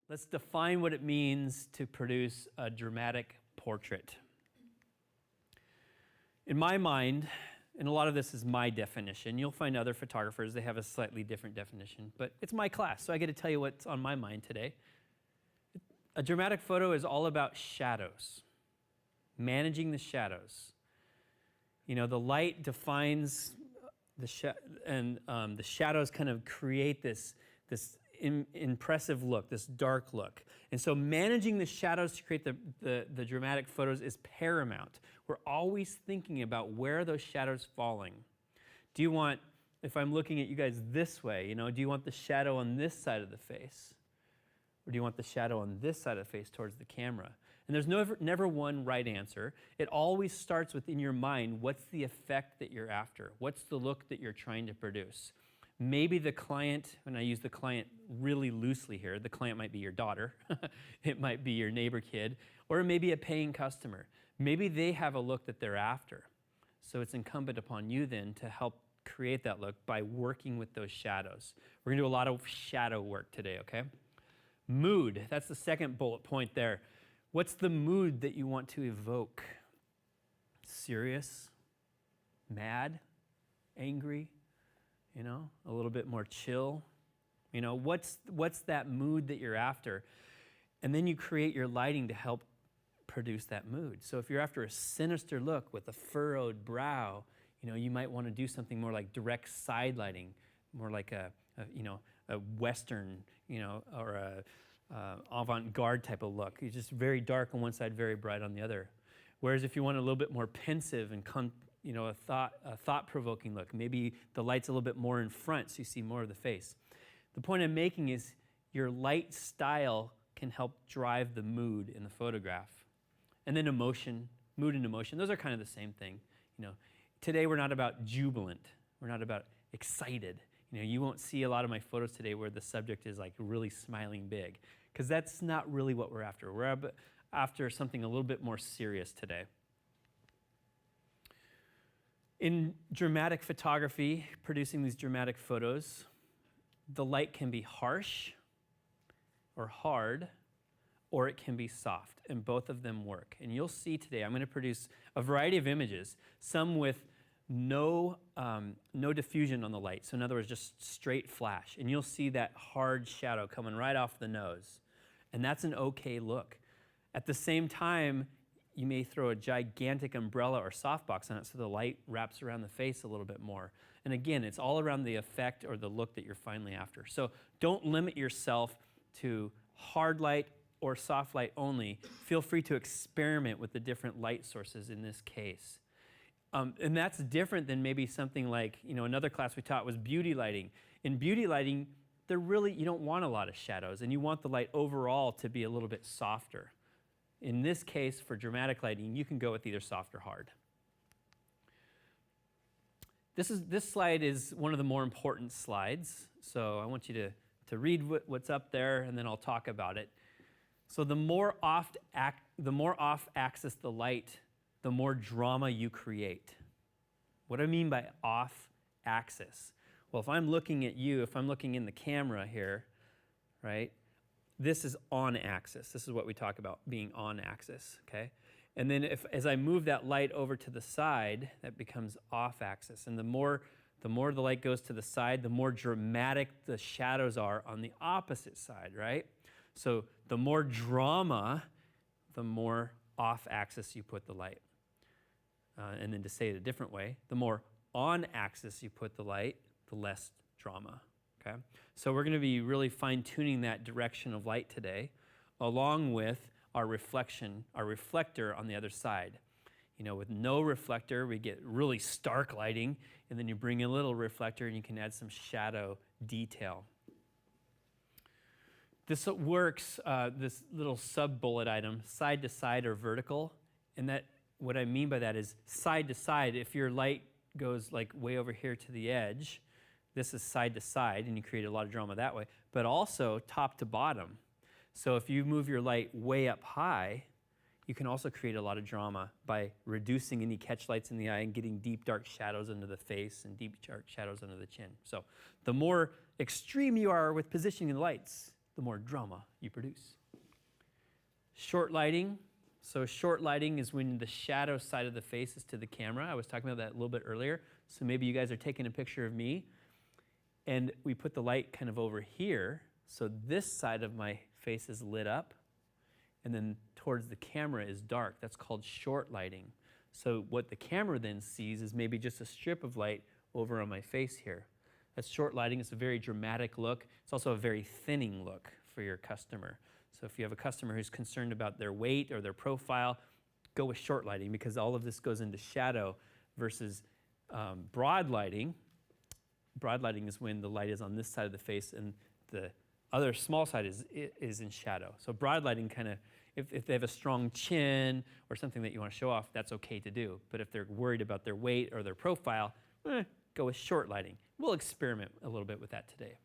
Let's define what it means to produce a dramatic portrait. In my mind, and a lot of this is my definition, you'll find other photographers, they have a slightly different definition, but it's my class, so I get to tell you what's on my mind today. A dramatic photo is all about shadows, managing the shadows. You know, the light defines the shadows kind of create this impressive look, this dark look. And so managing the shadows to create the dramatic photos is paramount. We're always thinking about where are those shadows falling. Do you want, if I'm looking at you guys this way, do you want the shadow on this side of the face? Or do you want the shadow on this side of the face towards the camera? And there's never one right answer. It always starts within your mind, what's the effect that you're after? What's the look that you're trying to produce? Maybe the client, and I use the client really loosely here, the client might be your daughter, it might be your neighbor kid, or it may be a paying customer. Maybe they have a look that they're after. So it's incumbent upon you then to help create that look by working with those shadows. We're gonna do a lot of shadow work today, okay? Mood, that's the second bullet point there. What's the mood that you want to evoke? Serious? Mad? Angry? A little bit more chill? What's that mood that you're after? And then you create your lighting to help produce that mood. So if you're after a sinister look with a furrowed brow, you might want to do something more like direct side lighting, more like a Western, or a avant-garde type of look. It's just very dark on one side, very bright on the other. Whereas if you want a little bit more pensive and a thought-provoking look, maybe the light's a little bit more in front, so you see more of the face. The point I'm making is your light style can help drive the mood in the photograph. And then emotion, mood and emotion, those are kind of the same thing. Today we're not about jubilant, we're not about excited. You won't see a lot of my photos today where the subject is like really smiling big, because that's not really what we're after. We're after something a little bit more serious today. In dramatic photography, producing these dramatic photos, the light can be harsh or hard, or it can be soft, and both of them work. And you'll see today, I'm going to produce a variety of images, some with no diffusion on the light. So in other words, just straight flash. And you'll see that hard shadow coming right off the nose. And that's an okay look. At the same time, you may throw a gigantic umbrella or softbox on it so the light wraps around the face a little bit more. And again, it's all around the effect or the look that you're finally after. So don't limit yourself to hard light or soft light only. Feel free to experiment with the different light sources in this case. And that's different than maybe something like, another class we taught was beauty lighting. In beauty lighting, you don't want a lot of shadows, and you want the light overall to be a little bit softer. In this case, for dramatic lighting, you can go with either soft or hard. This slide is one of the more important slides, so I want you to read what's up there, and then I'll talk about it. So the more off-axis the light, the more drama you create. What do I mean by off-axis? Well, if I'm looking at you, if I'm looking in the camera here, right, this is on-axis. This is what we talk about, being on-axis, okay? And then as I move that light over to the side, that becomes off-axis. And the more the light goes to the side, the more dramatic the shadows are on the opposite side, right? So the more drama, the more off-axis you put the light. And then to say it a different way, the more on-axis you put the light, the less drama, okay? So we're gonna be really fine-tuning that direction of light today, along with our reflector on the other side. With no reflector, we get really stark lighting, and then you bring in a little reflector and you can add some shadow detail. This works, this little sub-bullet item, side to side or vertical, and that what I mean by that is side to side. If your light goes like way over here to the edge, this is side to side, and you create a lot of drama that way, but also top to bottom. So if you move your light way up high, you can also create a lot of drama by reducing any catch lights in the eye and getting deep dark shadows under the face and deep dark shadows under the chin. So the more extreme you are with positioning the lights, the more drama you produce. Short lighting. So short lighting is when the shadow side of the face is to the camera. I was talking about that a little bit earlier. So maybe you guys are taking a picture of me, and we put the light kind of over here, so this side of my face is lit up, and then towards the camera is dark. That's called short lighting. So what the camera then sees is maybe just a strip of light over on my face here. That's short lighting. It's a very dramatic look. It's also a very thinning look for your customer. So if you have a customer who's concerned about their weight or their profile, go with short lighting, because all of this goes into shadow versus broad lighting. Broad lighting is when the light is on this side of the face and the other small side is in shadow. So broad lighting kind of, if they have a strong chin or something that you want to show off, that's okay to do. But if they're worried about their weight or their profile, go with short lighting. We'll experiment a little bit with that today.